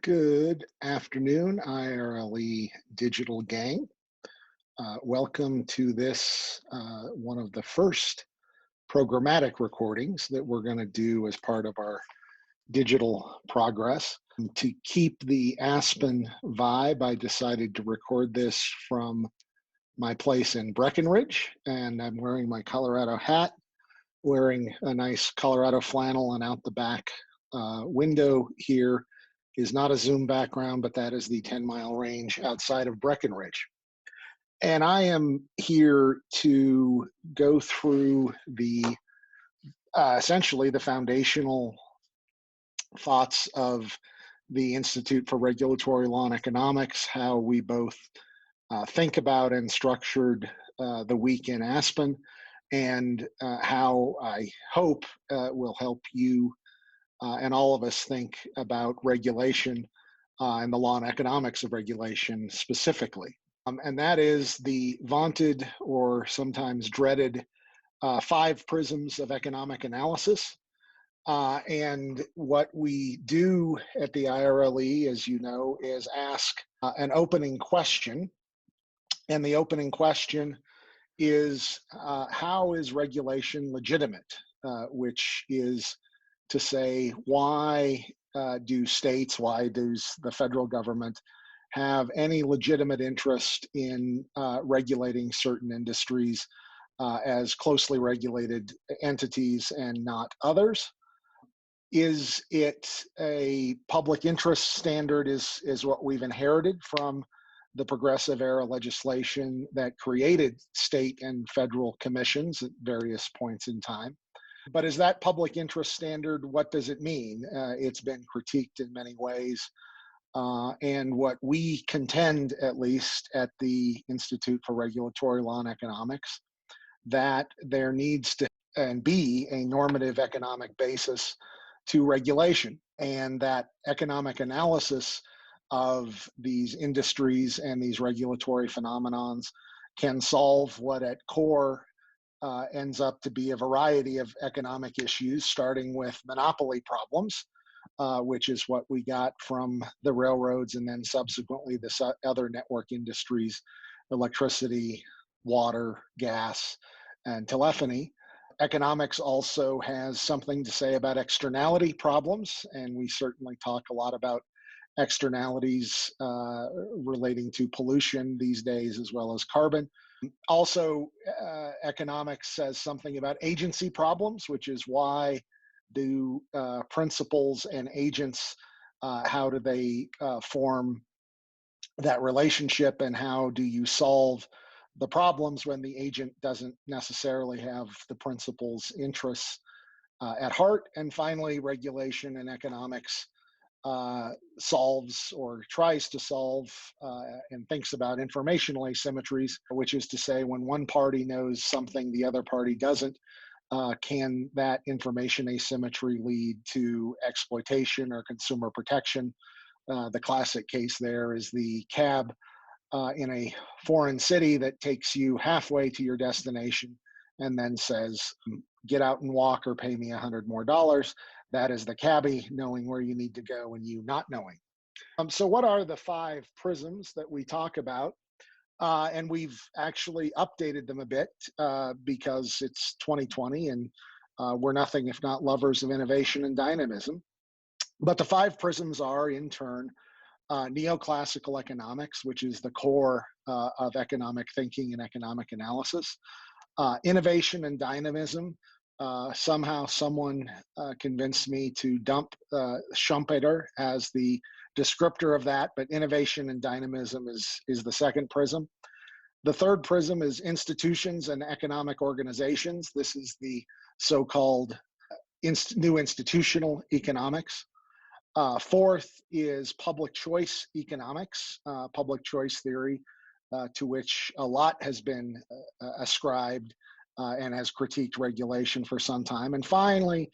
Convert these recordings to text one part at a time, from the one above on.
Good afternoon, IRLE Digital Gang. Welcome to this, one of the first programmatic recordings that we're going to do as part of our digital progress. To keep the Aspen vibe, I decided to record this from my place in Breckenridge, and I'm wearing my Colorado hat, wearing a nice Colorado flannel, and out the back window here is not a Zoom background, but that is the 10-mile range outside of Breckenridge. And I am here to go through the essentially the foundational thoughts of the Institute for Regulatory Law and Economics, how we both think about and structured the week in Aspen, and how I hope will help you and all of us think about regulation and the law and economics of regulation specifically. And that is the vaunted or sometimes dreaded 5 prisms of economic analysis. And what we do at the IRLE, as you know, is ask an opening question. And the opening question is how is regulation legitimate? Which is to say, why why does the federal government have any legitimate interest in regulating certain industries as closely regulated entities and not others? Is it a public interest standard is what we've inherited from the progressive era legislation that created state and federal commissions at various points in time? But is that public interest standard, what does it mean? It's been critiqued in many ways. And what we contend, at least at the Institute for Regulatory Law and Economics, that there needs to and be a normative economic basis to regulation, and that economic analysis of these industries and these regulatory phenomenons can solve what at core ends up to be a variety of economic issues, starting with monopoly problems, which is what we got from the railroads and then subsequently the other network industries, electricity, water, gas, and telephony. Economics also has something to say about externality problems, and we certainly talk a lot about externalities relating to pollution these days, as well as carbon. Also, economics says something about agency problems, which is why do principals and agents, how do they form that relationship, and how do you solve the problems when the agent doesn't necessarily have the principal's interests at heart? And finally, regulation and economics solves or tries to solve and thinks about informational asymmetries, which is to say, when one party knows something the other party doesn't, can that information asymmetry lead to exploitation or consumer protection? The classic case there is the cab in a foreign city that takes you halfway to your destination and then says, get out and walk or pay me $100 more. That is the cabbie knowing where you need to go and you not knowing. So what are the 5 prisms that we talk about? And we've actually updated them a bit because it's 2020 and we're nothing if not lovers of innovation and dynamism. But the 5 prisms are, in turn, neoclassical economics, which is the core of economic thinking and economic analysis. Innovation and dynamism. Somehow someone convinced me to dump Schumpeter as the descriptor of that, but innovation and dynamism is the second prism. The third prism is institutions and economic organizations. This is the so-called new institutional economics. Fourth is public choice economics, public choice theory, to which a lot has been ascribed and has critiqued regulation for some time. And finally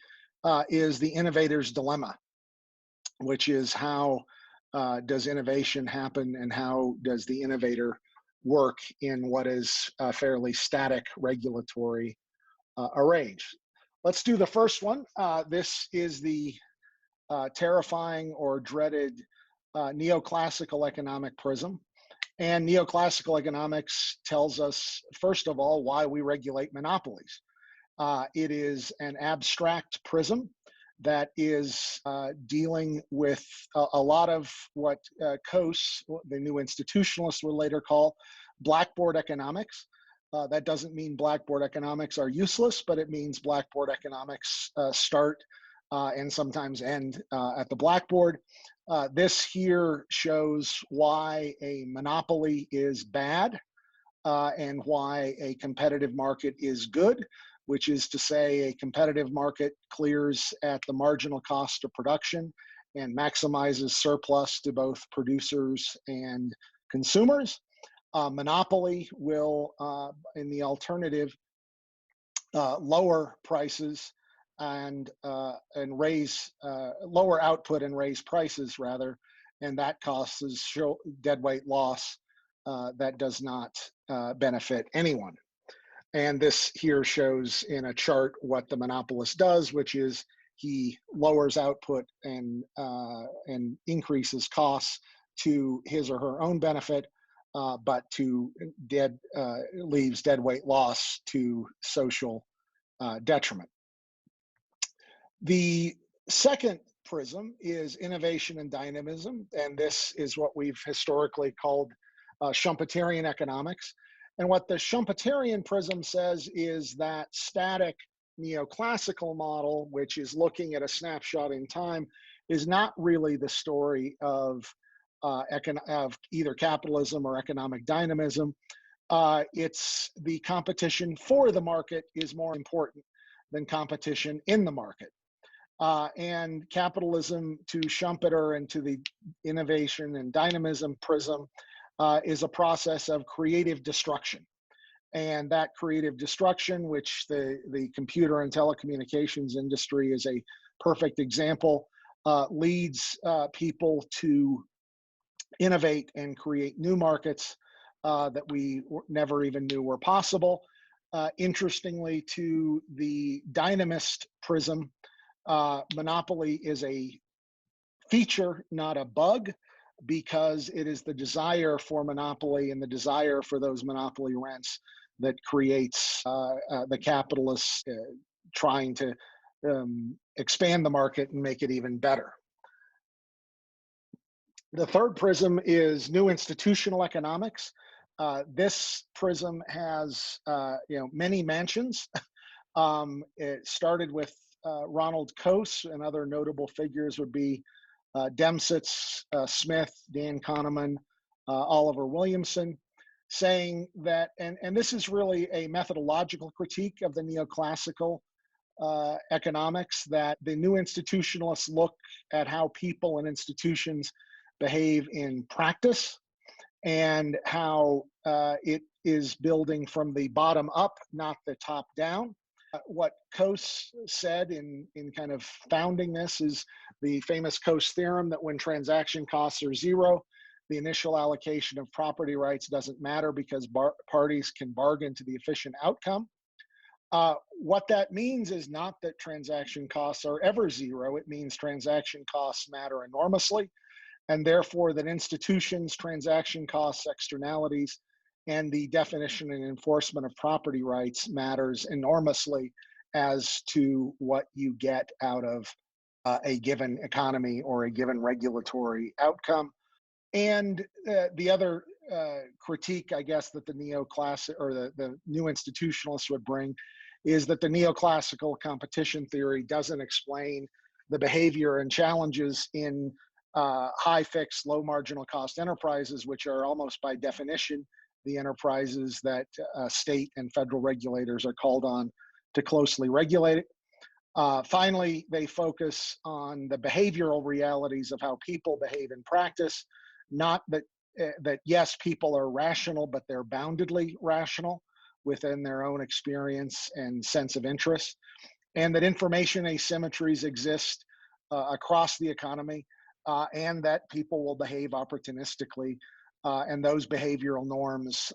is the innovator's dilemma, which is how does innovation happen and how does the innovator work in what is a fairly static regulatory arrange. Let's do the first one. This is the terrifying or dreaded neoclassical economic prism. And neoclassical economics tells us, first of all, why we regulate monopolies. It is an abstract prism that is dealing with a lot of what Coase, the new institutionalists, would later call blackboard economics. That doesn't mean blackboard economics are useless, but it means blackboard economics start and sometimes end at the blackboard. This here shows why a monopoly is bad and why a competitive market is good, which is to say a competitive market clears at the marginal cost of production and maximizes surplus to both producers and consumers. Monopoly will, in the alternative, lower prices and raise lower output and raise prices rather, and that causes deadweight loss that does not benefit anyone. And this here shows in a chart what the monopolist does, which is he lowers output and increases costs to his or her own benefit, but leaves deadweight loss to social detriment. The second prism is innovation and dynamism, and this is what we've historically called Schumpeterian economics. And what the Schumpeterian prism says is that static neoclassical model, which is looking at a snapshot in time, is not really the story of either capitalism or economic dynamism. It's the competition for the market is more important than competition in the market. And capitalism, to Schumpeter and to the innovation and dynamism prism, is a process of creative destruction. And that creative destruction, which the computer and telecommunications industry is a perfect example, leads people to innovate and create new markets that we never even knew were possible. Interestingly, to the dynamist prism, monopoly is a feature, not a bug, because it is the desire for monopoly and the desire for those monopoly rents that creates the capitalists trying to expand the market and make it even better. The third prism is new institutional economics. This prism has many mansions. It started with Ronald Coase, and other notable figures would be Demsetz, Smith, Dan Kahneman, Oliver Williamson, saying that, and this is really a methodological critique of the neoclassical economics, that the new institutionalists look at how people and institutions behave in practice and how it is building from the bottom up, not the top down. What Coase said in kind of founding this is the famous Coase theorem that when transaction costs are zero, the initial allocation of property rights doesn't matter because parties can bargain to the efficient outcome. What that means is not that transaction costs are ever zero. It means transaction costs matter enormously, and therefore that institutions, transaction costs, externalities, and the definition and enforcement of property rights matters enormously as to what you get out of a given economy or a given regulatory outcome. And the other critique, I guess, that the neoclassic or the new institutionalists would bring is that the neoclassical competition theory doesn't explain the behavior and challenges in high fixed, low marginal cost enterprises, which are almost by definition the enterprises that state and federal regulators are called on to closely regulate it. Finally, they focus on the behavioral realities of how people behave in practice, not that yes, people are rational, but they're boundedly rational within their own experience and sense of interest, and that information asymmetries exist across the economy, and that people will behave opportunistically. And those behavioral norms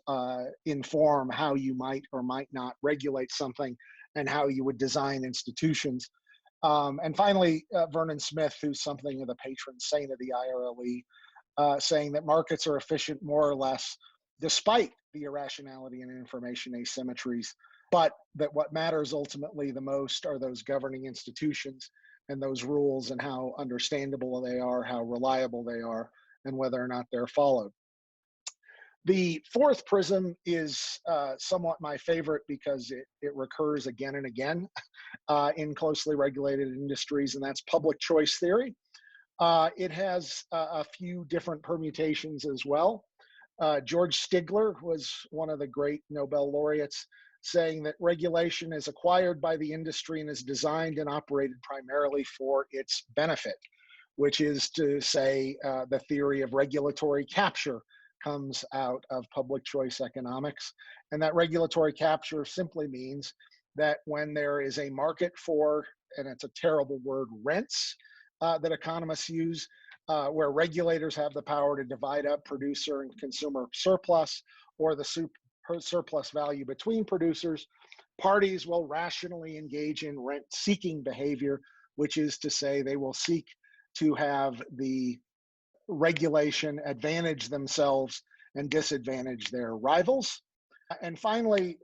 inform how you might or might not regulate something and how you would design institutions. And finally, Vernon Smith, who's something of the patron saint of the IRLE, saying that markets are efficient more or less despite the irrationality and information asymmetries, but that what matters ultimately the most are those governing institutions and those rules and how understandable they are, how reliable they are, and whether or not they're followed. The fourth prism is somewhat my favorite because it recurs again and again in closely regulated industries, and that's public choice theory. It has a few different permutations as well. George Stigler was one of the great Nobel laureates, saying that regulation is acquired by the industry and is designed and operated primarily for its benefit, which is to say the theory of regulatory capture comes out of public choice economics. And that regulatory capture simply means that when there is a market for, and it's a terrible word, rents that economists use, where regulators have the power to divide up producer and consumer surplus or the surplus value between producers, parties will rationally engage in rent-seeking behavior, which is to say they will seek to have the regulation advantage themselves and disadvantage their rivals. And finally,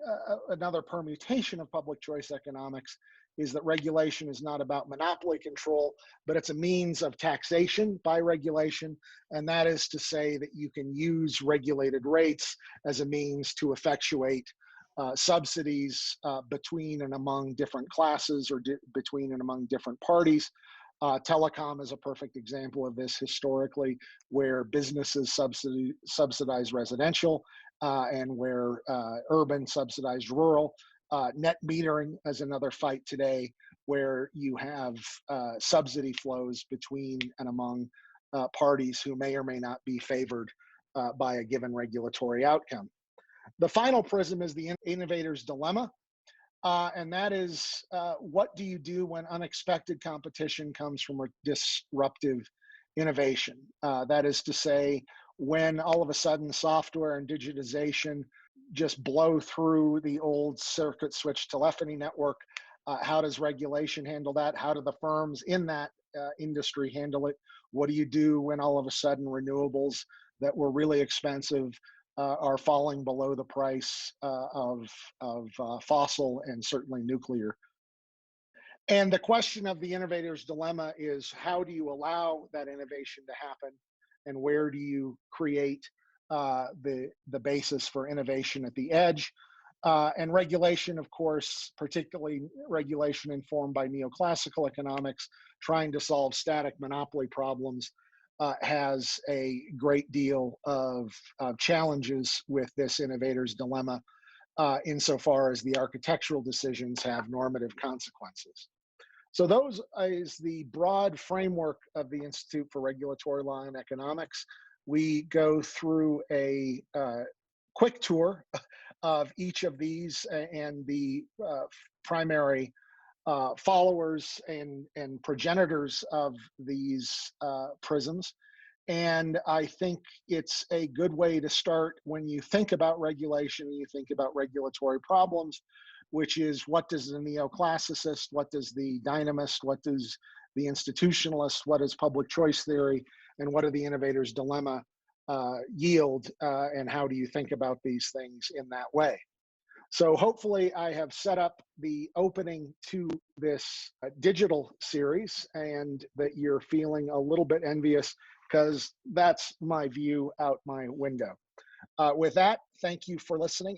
another permutation of public choice economics is that regulation is not about monopoly control, but it's a means of taxation by regulation. And that is to say that you can use regulated rates as a means to effectuate subsidies between and among different classes or between and among different parties. Telecom is a perfect example of this historically, where businesses subsidize residential and where urban subsidized rural. Net metering is another fight today, where you have subsidy flows between and among parties who may or may not be favored by a given regulatory outcome. The final prism is the innovator's dilemma. And that is, what do you do when unexpected competition comes from a disruptive innovation? That is to say, when all of a sudden software and digitization just blow through the old circuit switch telephony network, how does regulation handle that? How do the firms in that industry handle it? What do you do when all of a sudden renewables that were really expensive are falling below the price of fossil and certainly nuclear? And the question of the innovator's dilemma is, how do you allow that innovation to happen, and where do you create the basis for innovation at the edge? And regulation, of course, particularly regulation informed by neoclassical economics, trying to solve static monopoly problems, has a great deal of challenges with this innovator's dilemma, insofar as the architectural decisions have normative consequences. So those is the broad framework of the Institute for Regulatory Law and Economics. We go through a quick tour of each of these and the primary followers and progenitors of these prisms. And I think it's a good way to start when you think about regulation, you think about regulatory problems, which is, what does the neoclassicist, what does the dynamist, what does the institutionalist, what is public choice theory, and what are the innovator's dilemma yield, and how do you think about these things in that way? So hopefully I have set up the opening to this digital series, and that you're feeling a little bit envious, because that's my view out my window. With that, thank you for listening.